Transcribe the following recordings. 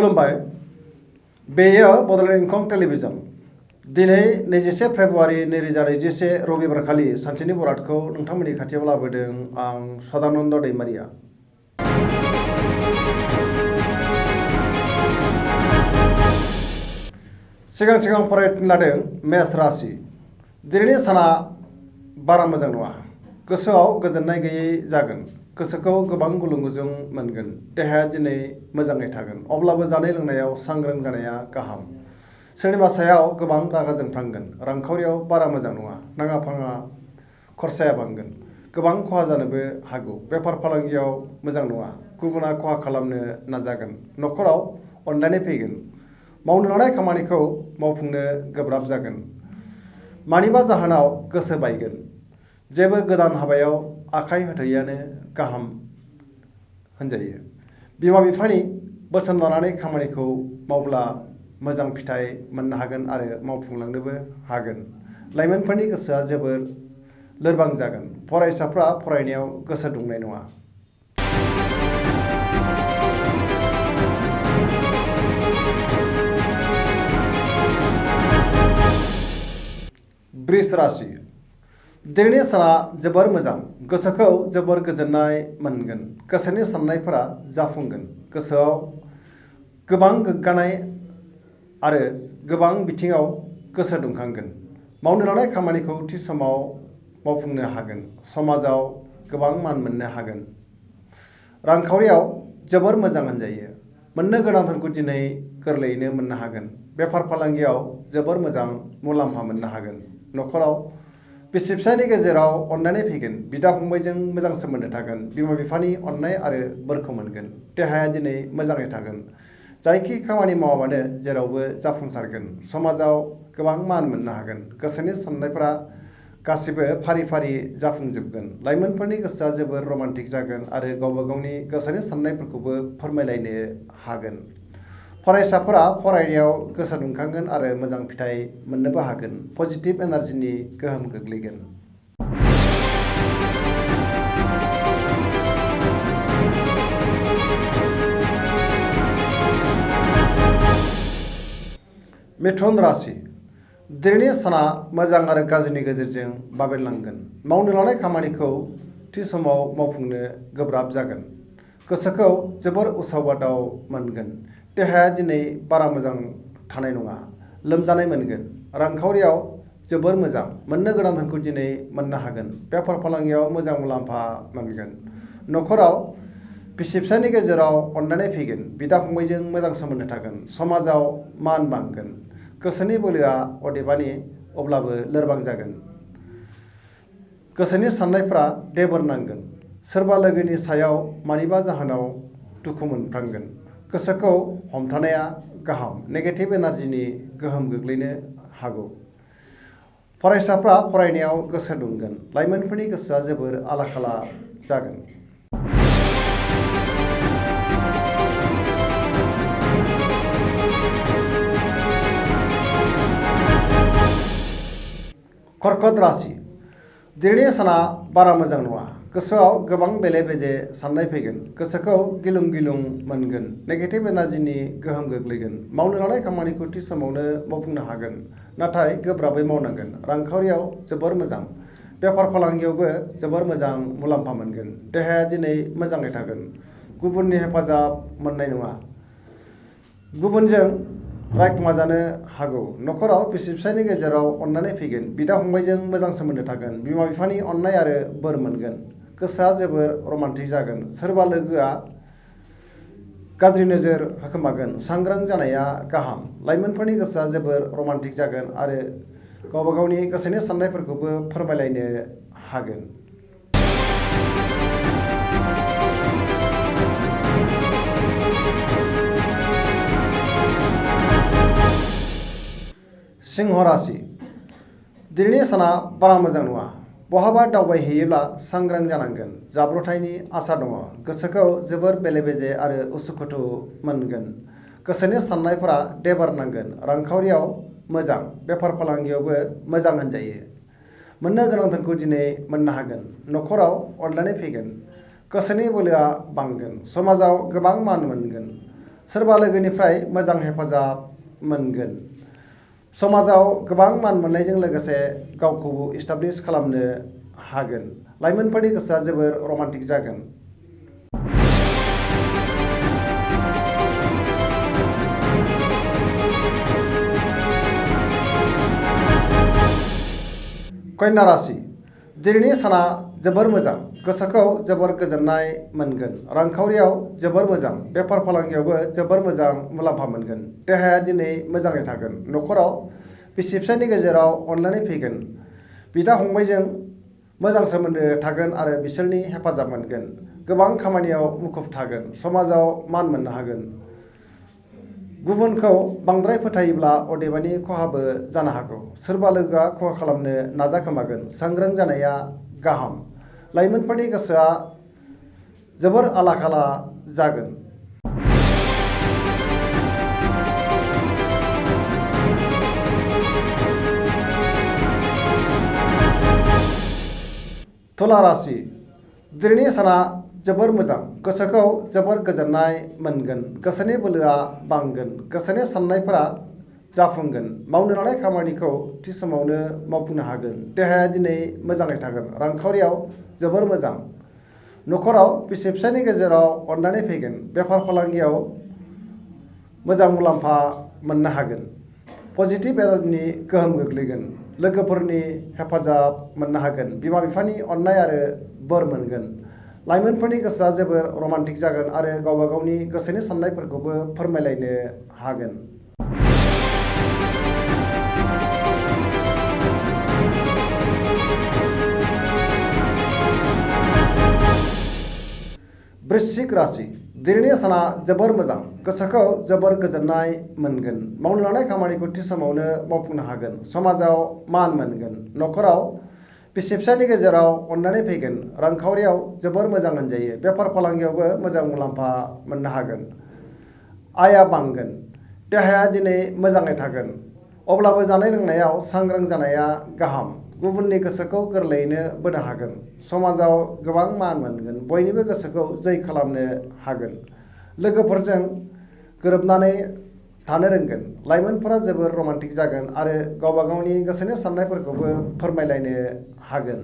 खुलुमबाय। बेयो बड'लेण्ड इंखं टेलिभिजन। दिनै 21 फेब्रुवारि 2021 रबिबारखालि सानसेनि बरादखौ नोंथांमोननि खाथियाव लाबोदों आं सदानन्द दैमारिया। सिगां फरायनो लादों मेष राशि। दिनैनि साना बारा मोजां नङा। गोसोआव गोजोननाय गैयै जागोन। गोसोखौ गोबां गुलुं-गुजुं मोनगोन। देहाया दिनै मोजाङै थागोन। अब्लाबो जानाय लोंनायाव सांग्रां जानाया गाहाम। सोरनिबा सायाव गोबां रागा जोंफ्लांगोन। रांखावरियाव बारा मोजां नङा। नाङा-फाङा खरसाया बांगोन। गोबां खहा जानोबो हागौ। बेफार फालांगियाव मोजां नङा। गुबुना खहा खालामनो नाजागोन। न'खराव अनलायनाय फैगोन। मावनो लानाय खामानिखौ मावफुंनो गोब्राब जागोन। मानिबा जाहोनाव गोसो बायगोन। जेबो गोदान हाबायाव आखाइ होथ'यैआनो गाहाम होनजायो। बिमा-बिफानि बोसोन लानानै खामानिखौ मावब्ला मोजां फिथाइ मोननो हागोन आरो मावफुंलांनोबो हागोन। लाइमोनफोरनि गोसोआ जोबोर लोरबां जागोन। फरायसाफ्रा फरायनायाव गोसो दुंनाय नङा। वृष राशि। दिनैनि साना जोबोर मोजां। गोसोखौ जोबोर गोजोननाय मोनगोन। गोसोनि साननायफोरा जाफुंगोन। गोसोआव गोबां गोग्गानाय आरो गोबां बिथिङाव गोसो दुंखांगोन। मावनो लानाय खामानिखौ थि समाव मावफुंनो हागोन। समाजाव गोबां मान मोननो हागोन। रांखावरियाव जोबोर मोजां होनजायो। मोननो गोनां धोनखौ दिनै गोरलैयैनो मोननो हागोन। बेफार फालांगियाव जोबोर मोजां मुलाम्फा मोननो हागोन। न'खराव बिसि-फिसायनि गेजेराव अनलायनाय फैगोन। बिदा-फंबायजों मोजां सोमोन्दो थागोन। बिमा-बिफानि अननाय आरो बोरखौ मोनगोन। देहाया दिनै मोजाङै थागोन। जायखि खामानि मावा मानो जेरावबो जाफुंसारगोन। समाजाव गोबां मान मोननो हागोन। गोसोनि साननायफोरा गासिबो फारि-फारि जाफुंजोबगोन। लाइमोनफोरनि गोसोआ जोबोर रमान्टिक जागोन आरो गावबा गावनि गोसोनि साननायफोरखौबो फोरमायलायनो हागोन। फरायसाफोरा फरायनायाव गोसो दुंखांगोन आरो मोजां फिथाइ मोननोबो हागोन। पजिटिभ एनार्जिनि गोहोम गोग्लैगोन। मिथुन राशि। दिनैनि साना मोजां आरो गाज्रिनि गेजेरजों बाबेनलांगोन। मावनो लानाय खामानिखौ थि समाव मावफुंनो गोब्राब जागोन। गोसोखौ जोबोर उसाव-बादाव मोनगोन। देहाया दिनै बारा मोजां थानाय नङा। लोमजानाय मोनगोन। रांखावरियाव जोबोर मोजां। मोननो गोनां धोनखौ दिनै मोननो हागोन। बेफार फालांगियाव मोजां मुलाम्फा मोनगोन। न'खराव बिसि-फिसायनि गेजेराव अनलायनाय फैगोन। बिदा-फंबायजों मोजां सोमोन्दो थागोन। समाजाव मान बांगोन। गोसोनि बोलोआ अदेबानि अब्लाबो लोरबां जागोन। गोसोनि साननायफ्रा देबोर नांगोन। सोरबा लोगोनि सायाव मानिबा जाहोनाव दुखु मोनफ्लांगोन। गोसोखौ हमथानाया गाहाम। नेगेटिभ एनार्जिनि गोहोम गोग्लैनो हागौ। फरायसाफ्रा फरायनायाव गोसो दुंगोन। लाइमोनफोरनि गोसोआ जोबोर आला-खाला जागोन। कर्कट राशि। दिनैनि साना बारा मोजां नङा। गोसोआव गोबां बेले-बेजे साननाय फैगोन। गोसोखौ गिलुं-गिलुं मोनगोन। नेगेटिभ एनार्जिनि गोहोम गोग्लैगोन। मावनो लानाय खामानिखौ थि समावनो मावफुंनो हागोन। नाथाय गोब्राबै मावनांगोन। रांखावरियाव जोबोर मोजां। बेफार फालांगियावबो जोबोर मोजां मुलाम्फा मोनगोन। देहाया दिनै मोजाङै थागोन। गुबुननि हेफाजाब मोननाय नङा। गुबुनजों रायखुमाजानो हागौ। न'खराव बिसि-फिसायनि गेजेराव अनलायनाय फैगोन। बिदा-फंबायजों मोजां सोमोन्दो थागोन। बिमा-बिफानि अननाय आरो बोर मोनगोन। गोसोआ जोबोर रमान्टिक जागोन। सोरबा लोगोआ गाज्रि नोजोर होखोमागोन। सांग्रां जानाया गाहाम। लाइमोनफोरनि गोसोआ जोबोर रमान्टिक जागोन आरो गावबा गावनि गोसोनि साननायफोरखौबो फोरमायलायनो हागोन। सिंह राशि। दिनैनि साना बारा मोजां नङा। बहाबा दावबायहैयोब्ला सांग्रां जानांगोन। जाब्रबथायनि आसा दङ। गोसोखौ जोबोर बेले-बेजे आरो उसुखुथु मोनगोन। गोसोनि साननायफोरा देबार नांगोन। रांखावरियाव मोजां। बेफार फालांगियावबो मोजां होनजायो। मोननो गोनां धोनखौ दिनै मोननो हागोन। न'खराव अनलायनाय फैगोन। गोसोनि बोलोआ बांगोन। समाजाव गोबां मान मोनगोन। सोरबा लोगोनिफ्राय मोजां हेफाजाब मोनगोन। समाजाव गोबां मान मोननायजों लोगोसे गावखौबो इस्टाब्लिश खालामनो हागोन। लाइमोनफोरनि गोसोआ जोबोर रमान्टिक जागोन। कन्या राशि दिनैनि साना जोबोर मोजां। गोसोखौ जोबोर गोजोननाय मोनगोन। रांखावरियाव जोबोर मोजां। बेफार फालांगियावबो जोबोर मोजां मुलाम्फा मोनगोन। देहाया दिनै मोजाङै थागोन। न'खराव बिसि फिसायनि गेजेराव अनलायनाय फैगोन। बिदा फंबायजों मोजां सोमोन्दो थागोन आरो बिसोरनि हेफाजाब मोनगोन। गोबां खामानियाव मुखुब थागोन। समाजाव मान मोननो हागोन। गुबुनखौ बांद्राय फोथायोब्ला अदेबानि खहाबो जानो हागौ। सोरबा लोगोआ खहा खालामनो नाजाखोमागोन। सांग्रां जानाया गाहाम। लाइमोनफोरनि गोसोआ जोबोर आला खाला जागोन। तुला राशि दिनैनि साना जोबोर मोजां। गोसोखौ जोबोर गोजोननाय मोनगोन। गोसोनि बोलोआ बांगोन। गोसोनि साननायफोरा जाफुंगोन। मावनो लानाय खामानिखौ थि समावनो मावफुंनो हागोन। देहाया दिनै मोजाङै थागोन। रांखावरियाव जोबोर मोजां। न'खराव बिसि फिसायनि गेजेराव अनलायनाय फैगोन। बेफार फालांगियाव मोजां मुलाम्फा मोननो हागोन। पजिटिभ एनार्जिनि गोहोम गोग्लैगोन। लोगोफोरनि हेफाजाब मोननो हागोन। बिमा बिफानि अननाय आरो बोर मोनगोन। लाइमोनफोरनि गोसोआ जोबोर रमान्टिक जागोन आरो गावबा गावनि गोसोनि साननायफोरखौबो फोरमायलायनो हागोन। वृश्चिक राशि दिनैनि साना जोबोर मोजां। गोसोखौ जोबोर गोजोननाय मोनगोन। मावनो लानाय खामानिखौ थि समावनो मावफुंनो हागोन। समाजाव मान मोनगोन। न'खराव बिसि फिसायनि गेजेराव अनलायनाय फैगोन। रांखावरियाव जोबोर मोजां होनजायो। बेफार फालांगियावबो मोजां मुलाम्फा मोननो हागोन। आयआ बांगोन। देहाया दिनै मोजाङै थागोन। अब्लाबो जानाय लोंनायाव सांग्रां जानाया गाहाम। गुबुननि गोसोखौ गोरलैयैनो बोनो हागोन। समाजाव गोबां मान मोनगोन। बयनिबो गोसोखौ जै खालामनो हागोन। लोगोफोरजों गोरोबनानै थानो रोंगोन। लाइमोनफोरा जोबोर रमान्टिक जागोन आरो गावबा गावनि गोसोनि साननायफोरखौबो फोरमायलायनो हागोन।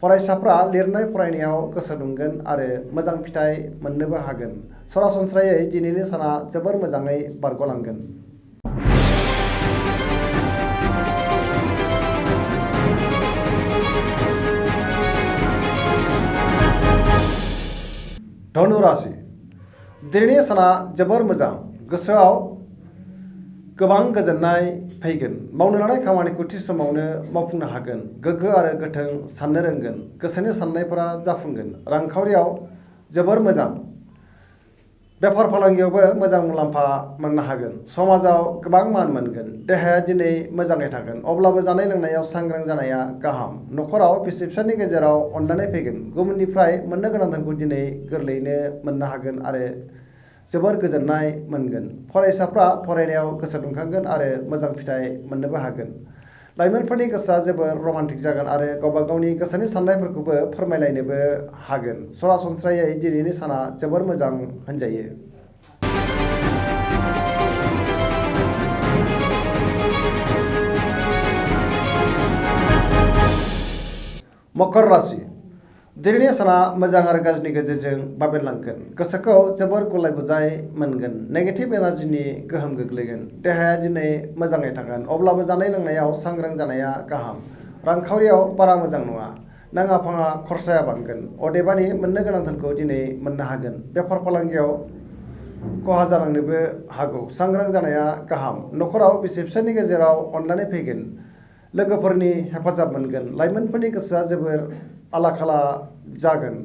फरायसाफ्रा लिरनाय फरायनायाव गोसो दुंगोन आरो मोजां फिथाइ मोननोबो हागोन। सरासनस्रायै दिनैनि साना जोबोर मोजाङै बारग'लांगोन। धनु राशि दिनैनि साना जोबोर मोजां। गोसोआव गोबां गोजोननाय फैगोन। मावनो लानाय खामानिखौ थि समावनो मावफुंनो हागोन। गोग्गो आरो गोथों साननो रोंगोन। गोसोनि साननायफोरा जाफुंगोन। रांखावरियाव जोबोर मोजां। बेफार फालांगियावबो मोजां मुलाम्फा मोननो हागोन। समाजाव गोबां मान मोनगोन। देहाया दिनै मोजाङै थागोन। अब्लाबो जानाय लोंनायाव सांग्रां जानाया गाहाम। न'खराव बिसि फिसायनि गेजेराव अनलायनाय फैगोन। गुबुननिफ्राय मोननो गोनां धोनखौ दिनै गोरलैयैनो मोननो हागोन आरो जोबोर गोजोननाय मोनगोन। फरायसाफ्रा फरायनायाव गोसो दुंखांगोन आरो मोजां फिथाइ मोननोबो हागोन। लाइमोनफोरनि गोसोआ जोबोर रमान्टिक जागोन आरो गावबा गावनि गोसोनि साननायफोरखौबो फोरमायलायनोबो हागोन। सरासनस्रायै दिनैनि साना जोबोर मोजां होनजायो। मकर राशि दिनैनि साना मोजां आरो गाज्रिनि गेजेरजों बाबेनलांगोन। गोसोखौ जोबोर गुलाय गुजाय मोनगोन। नेगेटिभ एनार्जिनि गोहोम गोग्लैगोन। देहाया दिनै मोजाङै थागोन। अब्लाबो जानाय लोंनायाव सांग्रां जानाया गाहाम। रांखावरियाव बारा मोजां नङा। नाङा फाङा खरसाया बांगोन। अदेबानि मोननो गोनां धोनखौ दिनै मोननो हागोन। बेफार फालांगियाव खहा जालांनोबो हागौ। सांग्रां जानाया गाहाम। न'खराव बिसि फिसायनि गेजेराव अनलायनाय फैगोन। लोगोफोरनि हेफाजाब मोनगोन। लाइमोनफोरनि गोसोआ जोबोर आला खाला जागोन।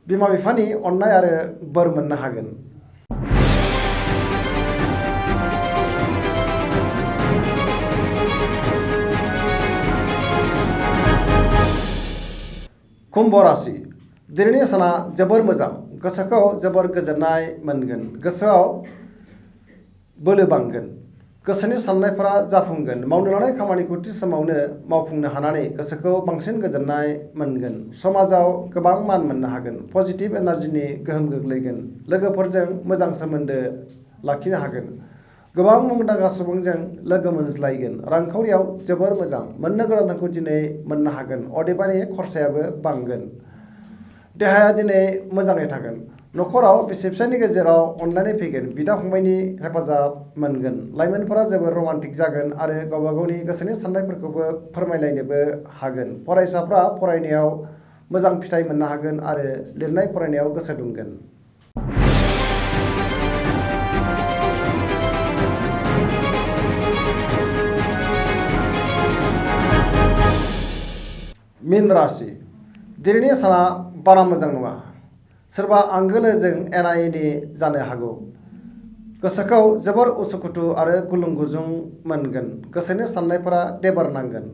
बिमा बिफानि अननाय आरो बोर मोननो हागोन। कुम्भ राशि दिनैनि साना जोबोर मोजां। गोसोखौ जोबोर गोजोननाय मोनगोन। गोसोआव बोलो बांगोन। गोसोनि साननायफोरा जाफुंगोन। मावनो लानाय खामानिखौ थि समावनो मावफुंनो हानानै गोसोखौ बांसिन गोजोननाय मोनगोन। समाजाव गोबां मान मोननो हागोन। पजिटिभ एनार्जिनि गोहोम गोग्लैगोन। लोगोफोरजों मोजां सोमोन्दो लाखिनो हागोन। गोबां मुंदांखा सुबुंजों लोगो मोनज्लायगोन। रांखावरियाव जोबोर मोजां। मोननो गोनांखौ दिनै मोननो हागोन। अदेबानि खरसायाबो बांगोन। देहाया दिनै मोजाङै थागोन। न'खराव बिसि फिसायनि गेजेराव अनलायनाय फैगोन। बिदा फंबायनि हेफाजाब मोनगोन। लाइमोनफोरा जोबोर रमान्टिक जागोन आरो गावबा गावनि गोसोनि साननायफोरखौबो फोरमायलायनोबो हागोन। फरायसाफ्रा फरायनायाव मोजां फिथाइ मोननो हागोन आरो लिरनाय फरायनायाव गोसो दुंगोन। मीन राशि दिनैनि साना बारा मोजां नङा। सोरबा आंगो लोगोजों एना एनि जानो हागौ। गोसोखौ जोबोर उसुखुथु आरो गुलुं गुजुं मोनगोन। गोसोनि साननायफोरा देबार नांगोन।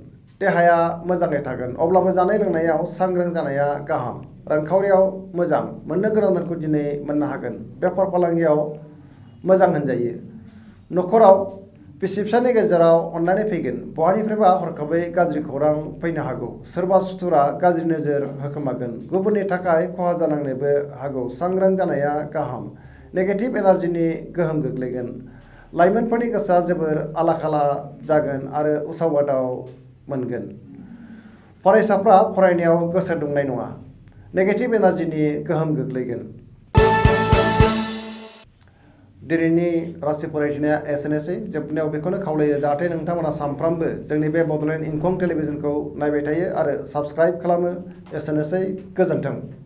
देहाया मोजाङै थागोन। अब्लाबो जानाय लोंनायाव सांग्रां जानाया गाहाम। रांखावरियाव मोजां। मोननो गोनांखौ दिनै मोननो हागोन। बेफार फालांगियाव मोजां होनजायो। न'खराव बिसि फिसायनि गेजेराव अनलायनाय फैगोन। बहानिफ्रायबा हरखाबै गाज्रि खौरां फैनो हागौ। सोरबा सुथुरा गाज्रि नोजोर होखोमागोन। गुबुननि थाखाय खहा जानांनोबो हागौ। सांग्रां जानाया गाहाम। नेगेटिभ एनार्जिनि गोहोम गोग्लैगोन। लाइमोनफोरनि गोसोआ जोबोर आला खाला जागोन आरो उसाव बादाव मोनगोन। फरायसाफ्रा फरायनायाव गोसो दुंनाय नङा। नेगेटिभ एनार्जिनि गोहोम गोग्लैगोन। दिनैनि राशि फरायथिनाया एसेनोसै। जोबनायाव बेखौनो खावलायो जाहाथे नोंथांमोना सानफ्रामबो जोंनि बे बड'लेण्ड इंखं टेलिभिजनखौ नायबाय थायो आरो साबस्क्राइब खालामो। एसेनोसै। गोजोन्थों।